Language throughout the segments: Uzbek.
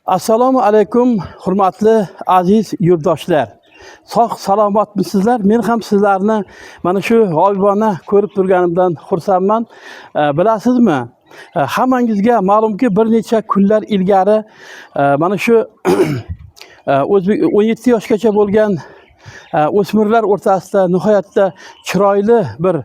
Assalomu alaykum, hurmatli aziz yurtdoshlar. Sog' salomatmisizlar? Men ham sizlarni mana shu g'oyibona ko'rib turganimdan xursandman. Bilasizmi? Hammangizga ma'lumki, bir necha kunlar ilgari mana shu o'zbek 17 yoshgacha bo'lgan o'smirlar o'rtasida nihoyatda chiroyli bir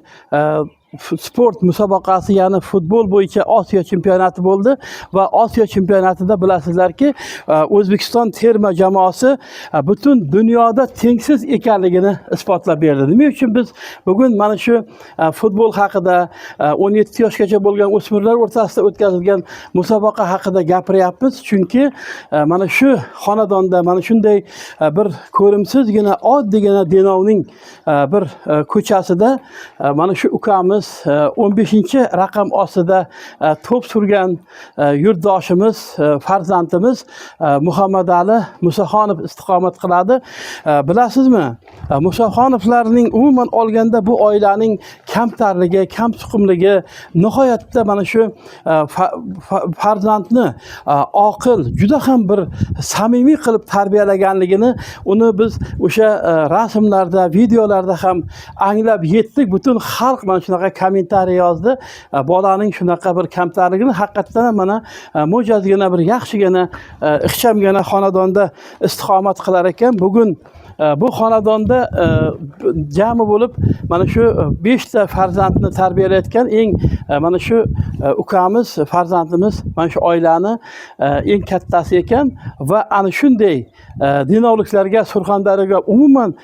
sport musobaqasi, ya'ni futbol bo'yicha Osiyo chempionati bo'ldi va Osiyo chempionatida bilasizlarki, O'zbekiston terma jamoasi butun dunyoda tengsiz ekanligini isbotlab berdi. Nima uchun biz bugun mana shu futbol haqida, 17 yoshgacha bo'lgan o'smirlar o'rtasida o'tkazilgan musobaqa haqida gapiryapmiz? Chunki mana shu xonadonda, mana shunday bir ko'rimsizgina, oddiygina Denovning bir ko'chasida mana shu ukamiz 15-raqam ostida to'p surgan yurtdoshimiz, farzandimiz Muhammadali Musaxonov istiqomat qiladi. Bilasizmi? Musaxonovlarning umuman olganda bu oilaning kamtarligi, kamsuqumligi, nihoyatda mana shu farzandni oqil, juda ham bir samimiy qilib tarbiyalaganligini uni biz o'sha rasmlarda, videolarda ham anglab yetdik. Butun xalq mana shunaqa kommentariy yozdi. Bolaning shunaqa bir kamtarligini haqiqatdan mana mo'jazgina bir yaxshigina, ixchamgina xonadonda istiqomat qilar ekan. Bugun bu xonadonda jami bo'lib mana shu 5 ta farzandni tarbiyalayotgan eng mana shu ukamiz, farzandimiz mana shu oilani eng kattasi ekan va ana shunday Denovliklarga, Surxondaryoga, umuman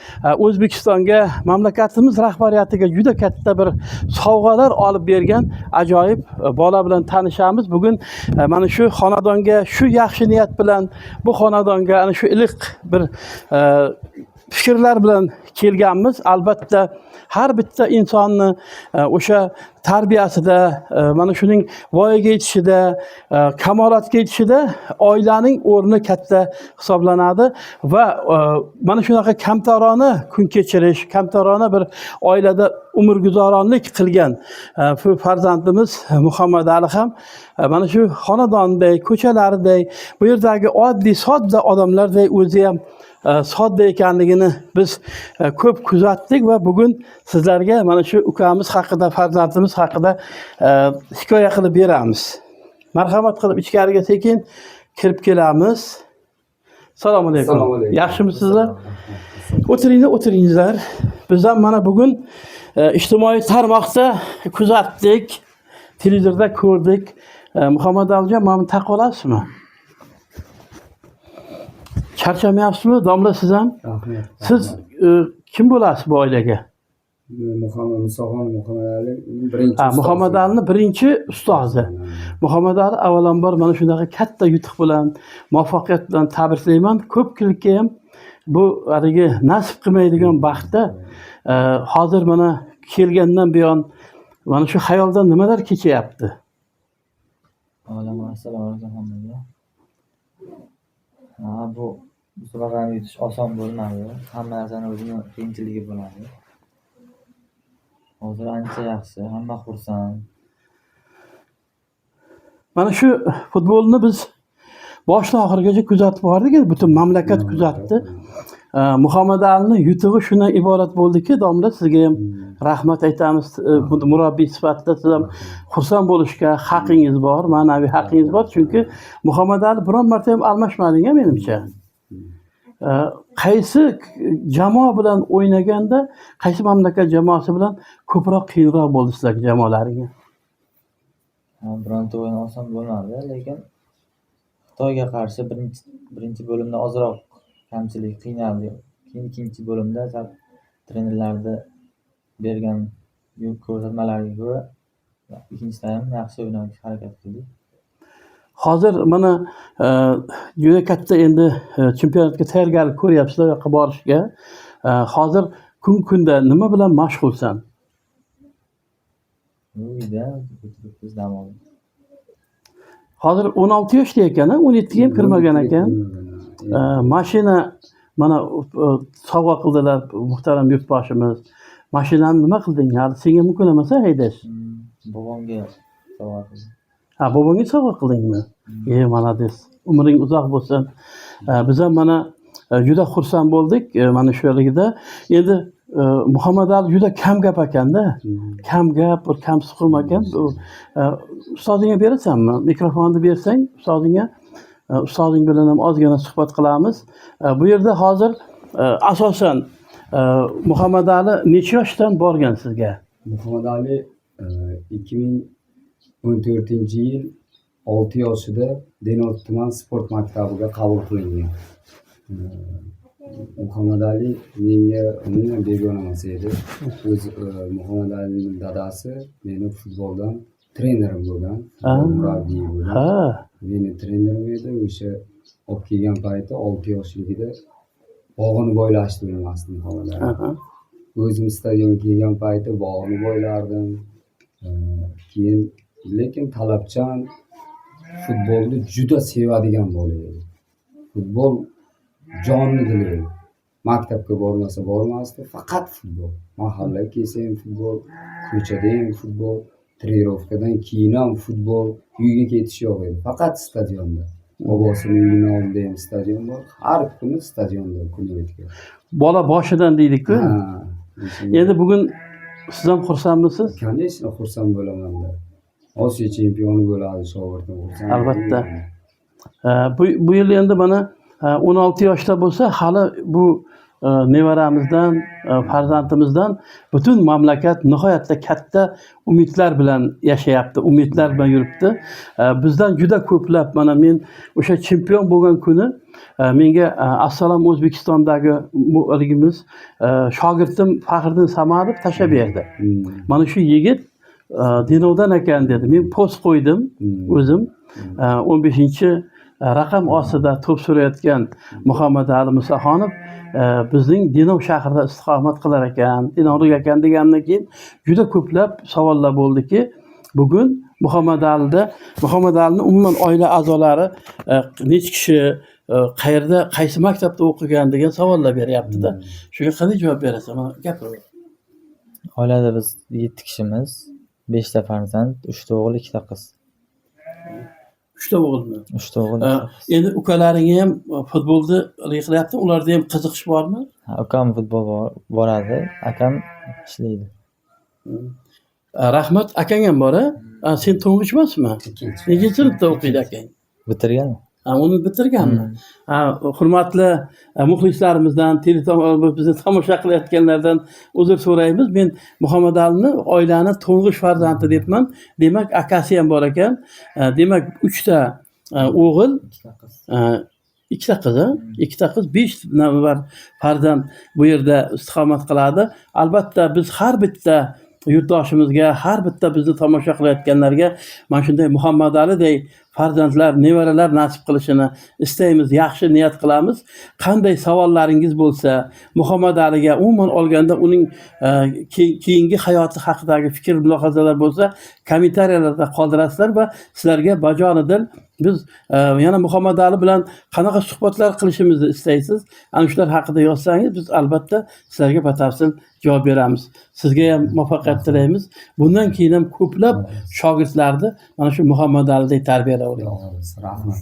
O'zbekistonga, mamlakatimiz rahbariyatiga juda katta bir sovg'alar olib bergan ajoyib bola bilan tanishamiz. Bugun mana shu xonadonga shu yaxshi niyat bilan, bu xonadonga ana shu iliq bir fikrlar bilan kelganmiz. Albatta har bitta insonni o'sha tarbiyasida, mana shuning voyaga yetishida, kamolotga yetishida oilaning o'rni katta hisoblanadi va mana shunaqa kamtarona kun kechirish, kamtarona bir oilada umrguzoronlik qilgan farzandimiz Muhammadali ham mana shu xonadonday, ko'chalarday, bu yerdagi oddiy, sodda odamlarday o'zi ham sodda ekanligini biz ko'p kuzatdik va bugun sizlarga mana shu ukamiz haqida, farzandimiz haqida hikoya qilib beramiz. Marhamat qilib ichkariga sekin kirib kelamiz. Assalomu alaykum. Yaxshimisizlar? O'tiringizlar. Biz ham mana bugun ijtimoiy tarmoqda kuzatdik, televizorda ko'rdik. Muhammad Alijon, mana taqib olasizmi? Charchamayapsizmi? Domla, siz ham? Siz kim bo'lasiz bu oilaga? Muhammad Musaxonov, Muhammadali birinchi. Muhammadalining birinchi ustozi. Muhammadali avvalambor mana shunaqa katta yutuq bilan, muvaffaqiyat bilan tabriklayman. Ko'pchilikka ham bu haligi nasib qilmaydigan baxtda hozir mana kelgandan buyon mana shu xayoldan nimalar kechyapti? Assalomu alaykum. Bu musobaqani yutish oson bo'lmadi. Hamma narsani o'zini qiyinchiligi bo'ladi. Hozir ancha yaxshi, hamma xursand. Mana shu futbolni biz boshdan oxirigacha kuzatib bordik, butun mamlakat kuzatdi. Muhammadalining yutug'i shundan iborat bo'ldiki, domla, sizga ham rahmat aytamiz. Murabbiy sifatida siz ham xursand bo'lishga haqqingiz bor, ma'naviy haqqingiz bor. Chunki Muhammadali biron marta ham almashmading, menimcha. Qaysi jamoa bilan o'ynaganda, qaysi mamlakat jamoasi bilan ko'proq qiyinroq bo'ldi sizlarga, jamoalaringga? Bironta o'yin oson bo'lmadi, lekin Xitoyga qarshi birinchi bo'limda ozroq kamchilik, qiynaldi. Keyin ikkinchi bo'limda trenerlarda bergan ko'rsatmalarga ko'ra ikkinchida ham yaxshi o'ynashga harakat qildik. Hozir mana juda katta endi chempionatga tayyorgarlik ko'ryapsizlar, u yoqqa borishga. Hozir kunda nima bilan mashg'ulsan? Uyda biz dam oldik. Hozir 16 yoshda ekan, 17 ga ham kirmagan ekan. Mashina mana sovg'a qildilar muhtaram yurtboshimiz. Mashinani nima qilding? Hali senga mumkin emas haydash. Bobomga sovg'a qildim. Ha, bobongga sovg'a qildingmi? Malades. Umring uzoq bo'lsin. Biz ham mana juda xursand bo'ldik mana shu yerligida. Endi Muhammad Ali juda kam gap ekanda. Kam gap, bir kam suqum ekan. Ustozingga berasanmi? Mikrofonni bersang ustozingga. Ustozing bilan ham ozgina suhbat qilamiz. Bu yerda hozir asosan Muhammad Ali necha yoshdan borgan sizga? Muhammad Ali 2014-yil 6 yoshida Denov tuman sport maktabiga qabul qilingan. Muhammad Ali menga umuman begona emas edi. Muhammad Alining dadasi meni futboldan trenerim bo'lgan, murabbiy bo'lgan. Meni trenerim edi. O'sha olib kelgan payti 6 yoshligida bog'ini bo'ylashni bilmasdim Muhammad Ali. O'zim stadionga kelgan payti bog'ini bo'ylardim. Keyin lekin talabchan, futbolni juda sevadigan bola edi. Futbol jonni dili edi. Maktabga bormasa bormasdi, faqat futbol. Mahallaga kelsa ham futbol, ko'chada ham futbol, trenirovkadan keyin ham futbol, uyga ketish yo'q edi. Faqat stadionda. Bobosining uyini oldida ham stadion bor. Har kuni stadionda kun o'tgan. Bola boshidan deydik-ku. Endi bugun siz ham xursandmisiz? Конечно, xursand bo'laman-da. Osiyo chempioni bo'ladi shogirdim. Albatta. Bu yil endi mana 16 yoshda bo'lsa, hali bu nevaramizdan, farzandimizdan butun mamlakat nihoyatda katta umidlar bilan yashayapti, umidlar bilan yuribdi. Bizdan juda ko'plab, mana men o'sha chempion bo'lgan kuni menga Assalom O'zbekistondagi muligimiz shogirdim Faxriddin Samadov tashlab berdi. Mana shu yigit Denovdan ekan dedi. Men post qo'ydim o'zim. 15-raqam ostida to'p surayotgan Muhammad Ali Musaxonov bizning Denov shahrida istiqomat qilar ekan, Denovlik ekan degandan keyin juda ko'plab savollar bo'ldiki, bugun Muhammad Alining umuman oila a'zolari necha kishi, qayerda, qaysi maktabda o'qigan degan savollar beryapti-da. Shunga qanday javob berasan? Mana gapir. Oilada biz 7 kishimiz, 5 ta farzand, 3 ta o'g'il, 2 ta qiz. 3 ta o'g'ilmi? 3 ta o'g'il. Endi ukalaring ham futbolni qilyapti, ularda ham qiziqish bormi? Ukam futbol boradi, akam ishlaydi. Rahmat, akang ham bor-a? Sen to'ng'ich emasmi? Nega sinfda o'qiydi akang? Bitirgan. Uni bitirganmi? Hurmatli muxlislarimizdan, bizni tomosha qilayotganlardan uzr so'raymiz. Men Muhammad Alini oilani to'ng'ich farzandi debman. Demak, akasi ham bor ekan. Demak, 3 ta o'g'il, 2 ta qiz, 2 ta qiz, 5 nafar farzand bu yerda istiqomat qiladi. Albatta biz har bitta yurtdoshimizga, har bitta bizni tomosha qilayotganlarga mana shunday Muhammad Aliday farzandlar, nevaralar nasib qilishini istaymiz, yaxshi niyat qilamiz. Qanday savollaringiz bo'lsa, Muhammad Aliga umuman olganda uning keyingi hayoti haqidagi fikr mulohazalar bo'lsa, kommentariyalarda qoldirasizlar va sizlarga bajonidil biz yana Muhammad Ali bilan qanaqa suhbatlar qilishimizni istaysiz, ana shular haqida yozsangiz, biz albatta sizlarga batafsil javob beramiz. Sizga ham muvaffaqiyat tilaymiz. Bundan keyin ham ko'plab shogirdlarni mana shu Muhammad Aliday tarbiyalaymiz. Rahmat.